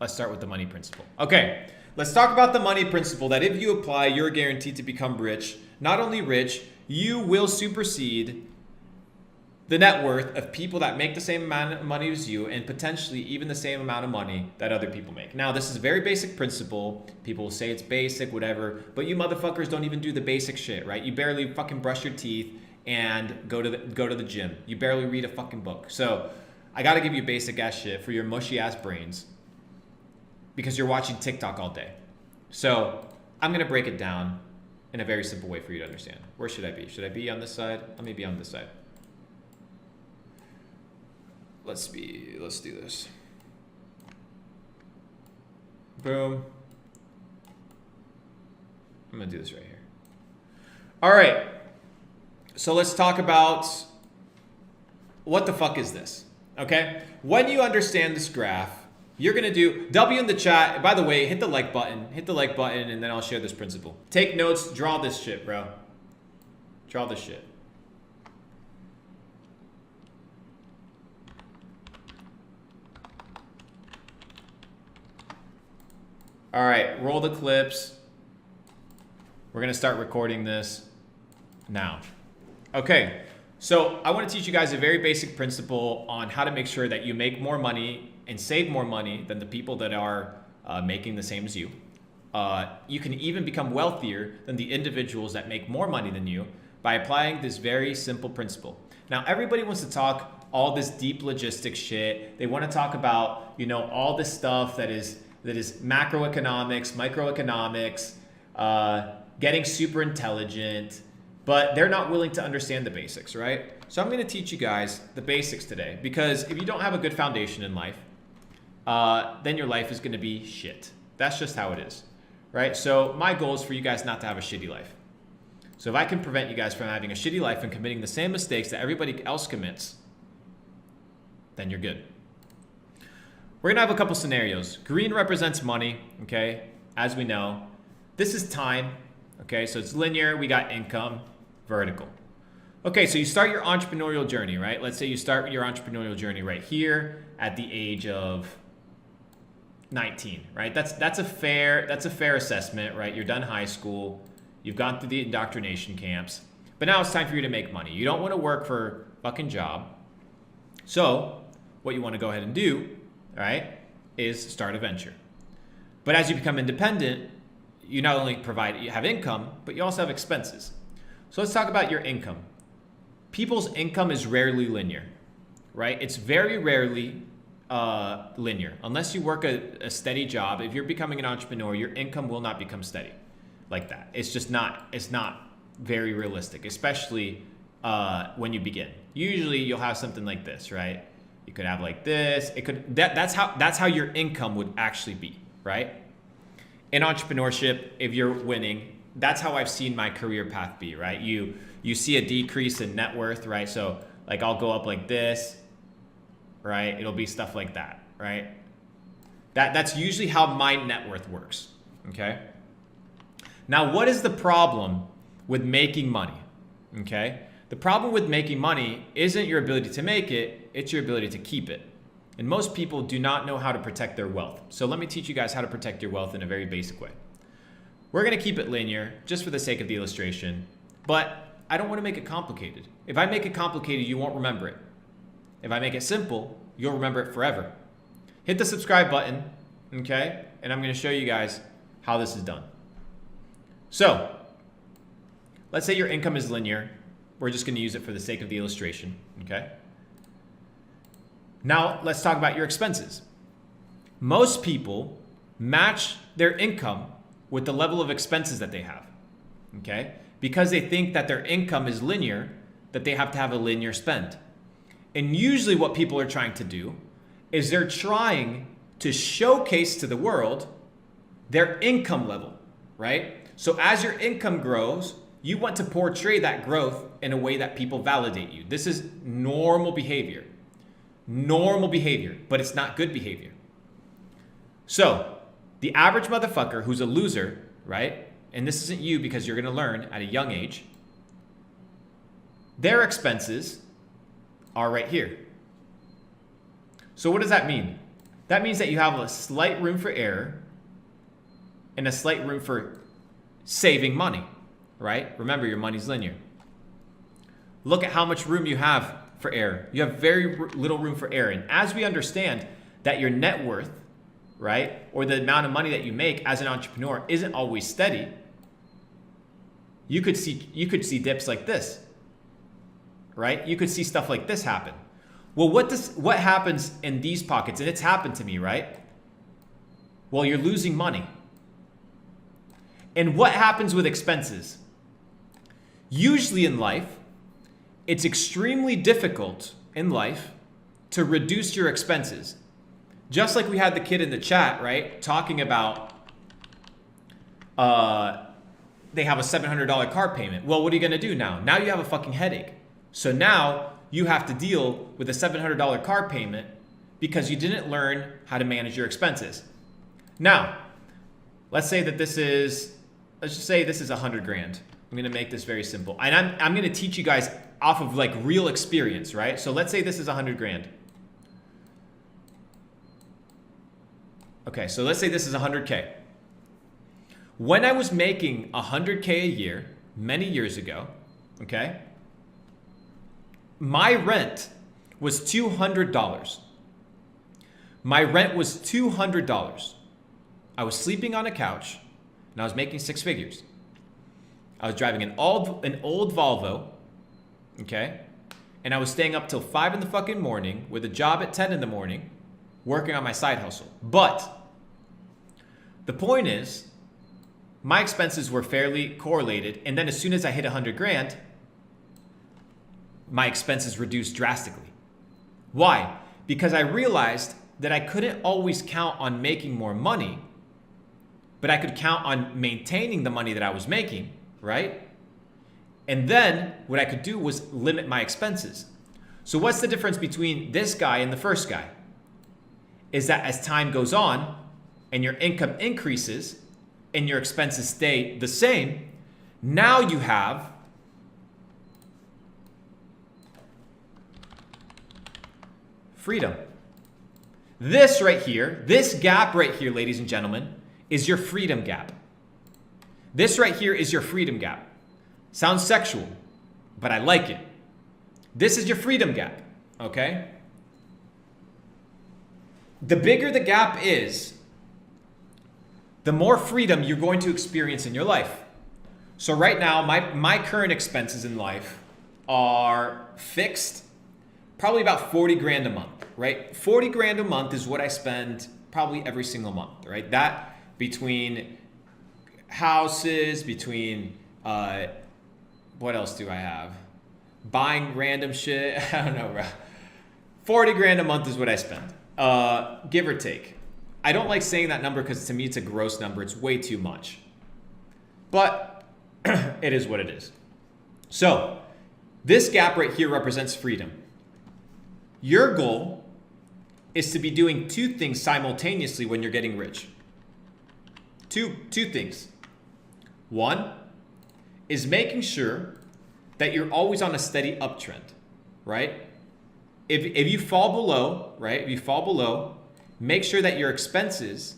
Let's start with the money principle. Okay, let's talk about the money principle that if you apply, you're guaranteed to become rich. Not only rich, you will supersede the net worth of people that make the same amount of money as you and potentially even the same amount of money that other people make. Now, this is a very basic principle. People will say it's basic, whatever, but you motherfuckers don't even do the basic shit, right? You barely fucking brush your teeth and go to the gym. You barely read a fucking book. So I gotta give you basic ass shit for your mushy ass brains because you're watching TikTok all day. So I'm gonna break it down in a very simple way for you to understand. Where should I be? Should I be on this side? Let me be on this side. Let's do this. Boom. I'm gonna do this right here. All right. So let's talk about what the fuck is this? Okay. When you understand this graph, you're gonna do W in the chat. By the way, hit the like button. Hit the like button, and then I'll share this principle. Take notes. Draw this shit, bro. Draw this shit. All right, roll the clips. We're gonna start recording this now. Okay, so I wanna teach you guys a very basic principle on how to make sure that you make more money and save more money than the people that are making the same as you. You can even become wealthier than the individuals that make more money than you by applying this very simple principle. Now, everybody wants to talk all this deep logistics shit. They wanna talk about, you know, all this stuff that is macroeconomics, microeconomics, getting super intelligent, but they're not willing to understand the basics, right? So I'm gonna teach you guys the basics today because if you don't have a good foundation in life, then your life is gonna be shit. That's just how it is, right? So my goal is for you guys not to have a shitty life. So if I can prevent you guys from having a shitty life and committing the same mistakes that everybody else commits, then you're good. We're gonna have a couple scenarios. Green represents money, okay? As we know. This is time, okay? So it's linear, we got income, vertical. Okay, so you start your entrepreneurial journey, right? Let's say you start your entrepreneurial journey right here at the age of 19, right? That's a fair assessment, right? You're done high school, you've gone through the indoctrination camps, but now it's time for you to make money. You don't wanna work for a fucking job. So what you wanna go ahead and do, right, is start a venture. But as you become independent, you not only you have income, but you also have expenses. So let's talk about your income. People's income is rarely linear, right? It's very rarely linear. Unless you work a steady job, if you're becoming an entrepreneur, your income will not become steady like that. It's not very realistic, especially when you begin. Usually you'll have something like this, right? You could have like this. That's how your income would actually be, right? In entrepreneurship, if you're winning, that's how I've seen my career path be, right? You see a decrease in net worth, right? So like I'll go up like this, right? It'll be stuff like that, right? That's usually how my net worth works, okay? Now, what is the problem with making money, okay? The problem with making money isn't your ability to make it, it's your ability to keep it. And most people do not know how to protect their wealth. So let me teach you guys how to protect your wealth in a very basic way. We're gonna keep it linear just for the sake of the illustration, but I don't wanna make it complicated. If I make it complicated, you won't remember it. If I make it simple, you'll remember it forever. Hit the subscribe button, okay? And I'm gonna show you guys how this is done. So, let's say your income is linear. We're just gonna use it for the sake of the illustration, okay? Now, let's talk about your expenses. Most people match their income with the level of expenses that they have, okay? Because they think that their income is linear, that they have to have a linear spend. And usually what people are trying to do is they're trying to showcase to the world their income level, right? So as your income grows, you want to portray that growth in a way that people validate you. This is normal behavior. Normal behavior, but it's not good behavior. So the average motherfucker who's a loser, right? And this isn't you because you're gonna learn at a young age. Their expenses are right here. So what does that mean? that means that you have a slight room for error and a slight room for saving money, right? Remember, your money's linear. Look at how much room you have for error. You have very little room for error. And as we understand that your net worth, right, or the amount of money that you make as an entrepreneur isn't always steady, you could see dips like this, right? You could see stuff like this happen. Well, what happens in these pockets? And it's happened to me, right? Well, you're losing money. And what happens with expenses? Usually in life, it's extremely difficult in life to reduce your expenses. Just like we had the kid in the chat, right? Talking about they have a $700 car payment. Well, what are you gonna do now? Now you have a fucking headache. So now you have to deal with a $700 car payment because you didn't learn how to manage your expenses. Now, let's say that let's just say this is 100 grand. I'm gonna make this very simple. And I'm gonna teach you guys off of like real experience, right? So let's say this is 100 grand. Okay, so let's say this is 100K. When I was making 100K a year, many years ago, okay, my rent was $200. My rent was $200. I was sleeping on a couch and I was making 6 figures. I was driving an old Volvo, okay? And I was staying up till 5 in the fucking morning with a job at 10 in the morning, working on my side hustle. But the point is, my expenses were fairly correlated. And then as soon as I hit 100 grand, my expenses reduced drastically. Why? Because I realized that I couldn't always count on making more money, but I could count on maintaining the money that I was making, right? And then what I could do was limit my expenses. So what's the difference between this guy and the first guy? Is that as time goes on and your income increases and your expenses stay the same, now you have freedom. This right here, this gap right here, ladies and gentlemen, is your freedom gap. This right here is your freedom gap. Sounds sexual, but I like it. This is your freedom gap, okay? The bigger the gap is, the more freedom you're going to experience in your life. So right now, my current expenses in life are fixed, probably about 40 grand a month, right? 40 grand a month is what I spend probably every single month, right? That between houses, between, what else do I have? Buying random shit, I don't know, bro. 40 grand a month is what I spend, give or take. I don't like saying that number because to me it's a gross number. It's way too much. But it is what it is. So this gap right here represents freedom. Your goal is to be doing 2 things simultaneously when you're getting rich. Two things. One is making sure that you're always on a steady uptrend, right? If you fall below, right? If you fall below, make sure that your expenses,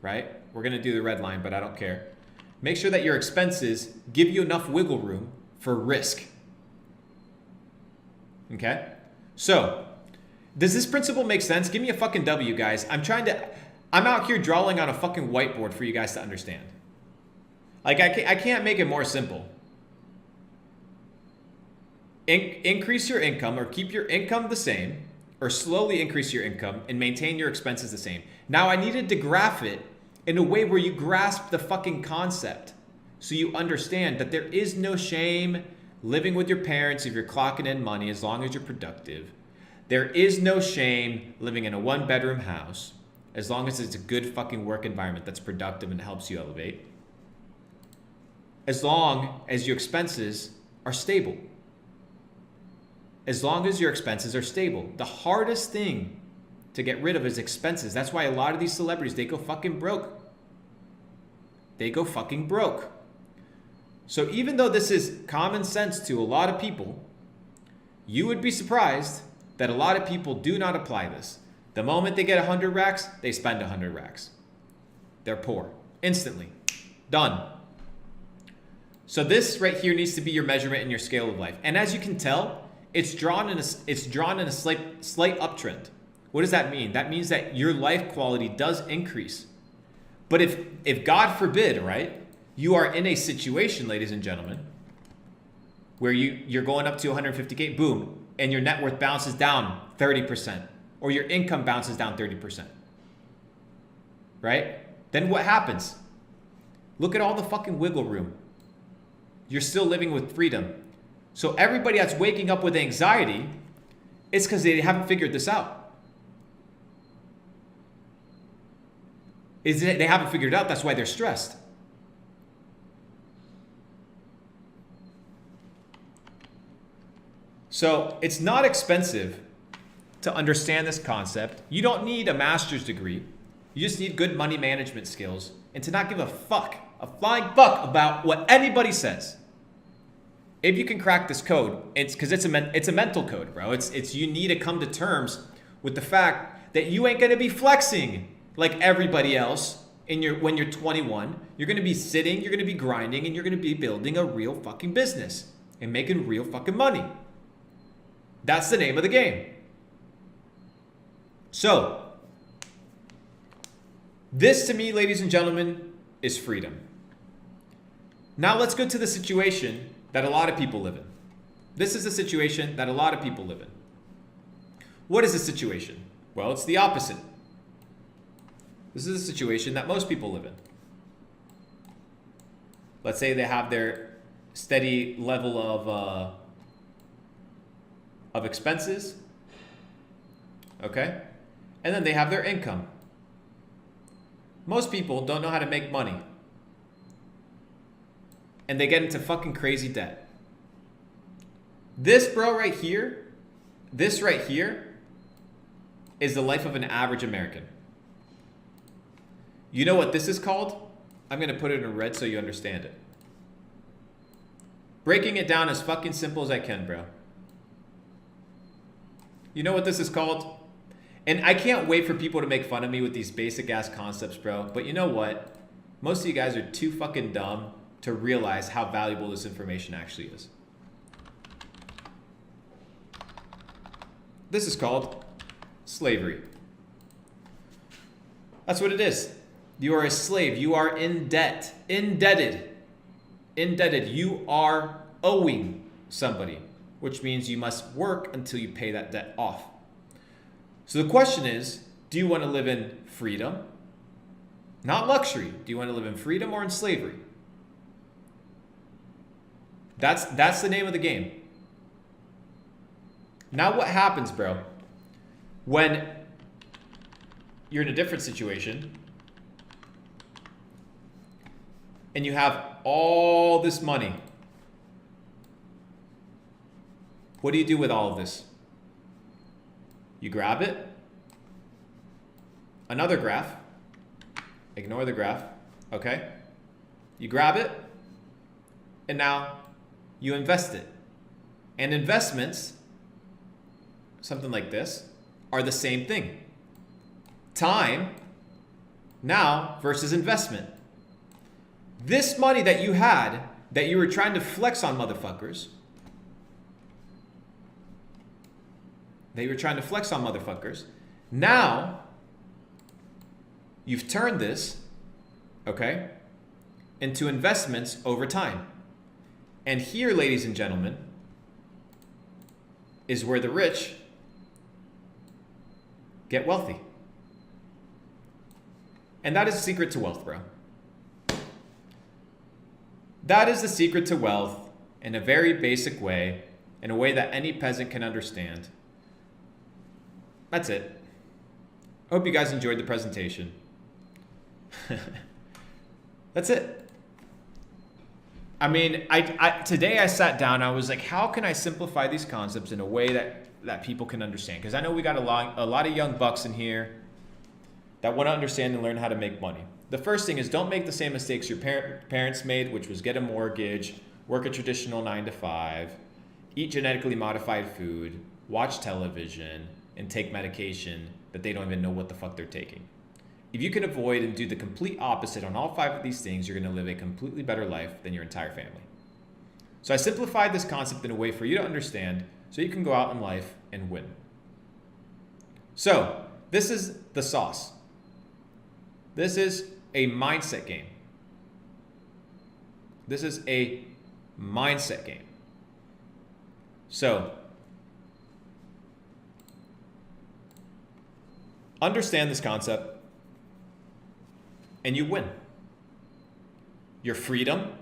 right? We're going to do the red line, but I don't care. Make sure that your expenses give you enough wiggle room for risk. Okay? So, does this principle make sense? Give me a fucking W, guys. I'm out here drawing on a fucking whiteboard for you guys to understand. Like, I can't make it more simple. Increase your income or keep your income the same, or slowly increase your income and maintain your expenses the same. Now I needed to graph it in a way where you grasp the fucking concept so you understand that there is no shame living with your parents if you're clocking in money as long as you're productive. There is no shame living in a 1-bedroom house as long as it's a good fucking work environment that's productive and helps you elevate. As long as your expenses are stable. As long as your expenses are stable. The hardest thing to get rid of is expenses. That's why a lot of these celebrities, they go fucking broke. They go fucking broke. So even though this is common sense to a lot of people, you would be surprised that a lot of people do not apply this. The moment they get 100 racks, they spend 100 racks. They're poor. Instantly. Done. So this right here needs to be your measurement and your scale of life. And as you can tell, it's drawn in a slight uptrend. What does that mean? That means that your life quality does increase. But if God forbid, right, you are in a situation, ladies and gentlemen, where you're going up to 150K, boom, and your net worth bounces down 30%, or your income bounces down 30%, right? Then what happens? Look at all the fucking wiggle room. You're still living with freedom. So everybody that's waking up with anxiety, it's because they haven't figured this out. They haven't figured it out, that's why they're stressed. So it's not expensive to understand this concept. You don't need a master's degree. You just need good money management skills and to not give a flying fuck about what anybody says. If you can crack this code, it's because it's a mental code, bro. It's you need to come to terms with the fact that you ain't gonna be flexing like everybody else when you're 21. You're gonna be sitting, you're gonna be grinding, and you're gonna be building a real fucking business and making real fucking money. That's the name of the game. So, this to me, ladies and gentlemen, is freedom. Now let's go to the situation that a lot of people live in. This is the situation that a lot of people live in. What is the situation? Well, it's the opposite. This is a situation that most people live in. Let's say they have their steady level of expenses, okay? And then they have their income. Most people don't know how to make money. And they get into fucking crazy debt. This bro right here, this right here is the life of an average American. You know what this is called? I'm gonna put it in red so you understand it. Breaking it down as fucking simple as I can, bro. You know what this is called? And I can't wait for people to make fun of me with these basic ass concepts, bro. But you know what? Most of you guys are too fucking dumb to realize how valuable this information actually is. This is called slavery. That's what it is. You are a slave. You are in debt. Indebted. You are owing somebody, which means you must work until you pay that debt off. So the question is, do you want to live in freedom? Not luxury. Do you want to live in freedom or in slavery? That's the name of the game. Now what happens, bro, when you're in a different situation and you have all this money? What do you do with all of this? You grab it. Another graph. Ignore the graph. Okay? You grab it. And now you invest it. And investments, something like this, are the same thing. Time now versus investment. This money that you had, that you were trying to flex on motherfuckers, now you've turned this, okay, into investments over time. And here, ladies and gentlemen, is where the rich get wealthy. And that is the secret to wealth, bro. That is the secret to wealth in a very basic way, in a way that any peasant can understand. That's it. I hope you guys enjoyed the presentation. That's it. I mean, today I sat down, I was like, how can I simplify these concepts in a way that people can understand? Because I know we got a lot of young bucks in here that want to understand and learn how to make money. The first thing is, don't make the same mistakes your parents made, which was get a mortgage, work a traditional 9 to 5, eat genetically modified food, watch television, and take medication that they don't even know what the fuck they're taking. If you can avoid and do the complete opposite on all 5 of these things, you're going to live a completely better life than your entire family. So I simplified this concept in a way for you to understand so you can go out in life and win. So this is the sauce. This is a mindset game. This is a mindset game. So understand this concept and you win. Your freedom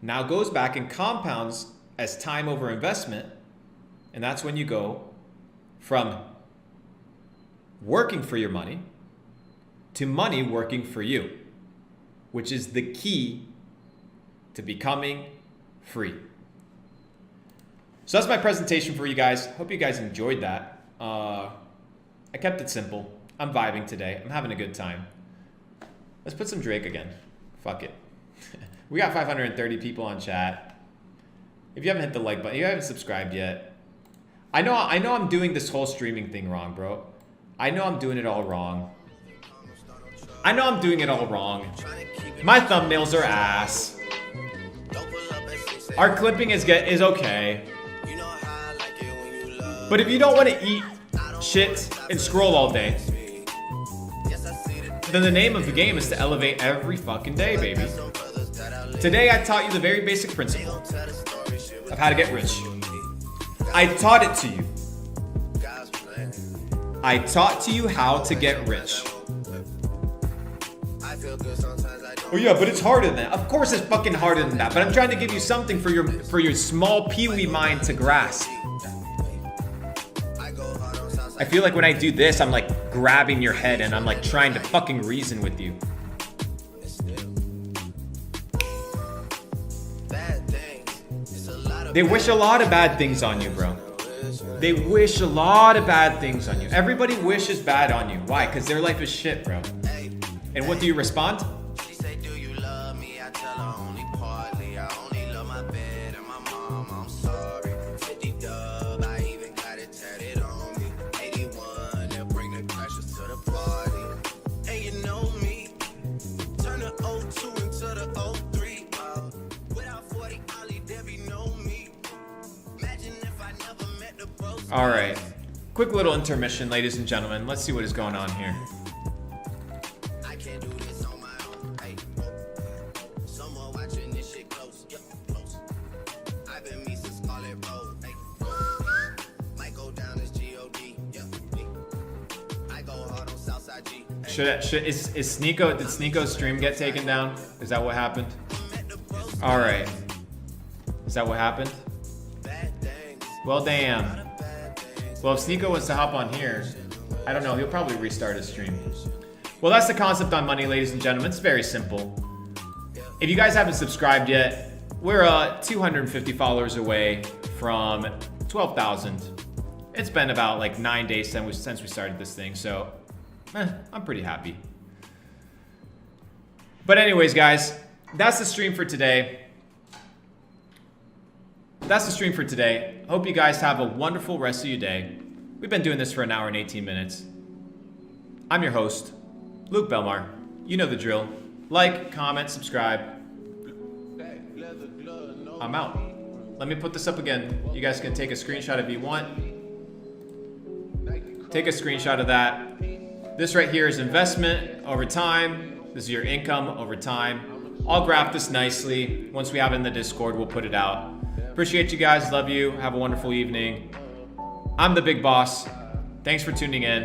now goes back and compounds as time over investment, and that's when you go from working for your money to money working for you, which is the key to becoming free. So that's my presentation for you guys. Hope you guys enjoyed that. I kept it simple. I'm vibing today. I'm having a good time. Let's put some Drake again. Fuck it. We got 530 people on chat. If you haven't hit the like button, you haven't subscribed yet. I know I'm doing this whole streaming thing wrong, bro. I know I'm doing it all wrong. I know I'm doing it all wrong. My thumbnails are ass. Our clipping is okay. But if you don't want to eat shit and scroll all day, then the name of the game is to elevate every fucking day, baby. Today I taught you the very basic principle of how to get rich. I taught it to you. I taught to you how to get rich. Oh yeah, but it's harder than that. Of course it's fucking harder than that, but I'm trying to give you something for your small peewee mind to grasp. I feel like when I do this, I'm like grabbing your head and I'm like trying to fucking reason with you. They wish a lot of bad things on you, bro. They wish a lot of bad things on you. Everybody wishes bad on you. Why? Because their life is shit, bro. And what do you respond? All right, quick little intermission, ladies and gentlemen. Let's see what is going on here. Is Sneeko? Did Sneeko's stream get taken down? Is that what happened? All right. Is that what happened? Well, damn. Well, if Sneeko wants to hop on here, I don't know. He'll probably restart his stream. Well, that's the concept on money, ladies and gentlemen. It's very simple. If you guys haven't subscribed yet, we're 250 followers away from 12,000. It's been about like 9 days since we started this thing, so I'm pretty happy. But anyways, guys, that's the stream for today. Hope you guys have a wonderful rest of your day. We've been doing this for 1 hour and 18 minutes. I'm your host, Luke Belmar. You know the drill. Like, comment, subscribe. I'm out. Let me put this up again. You guys can take a screenshot if you want. Take a screenshot of that. This right here is investment over time. This is your income over time. I'll graph this nicely. Once we have it in the Discord, we'll put it out. Appreciate you guys. Love you. Have a wonderful evening. I'm the big boss. Thanks for tuning in.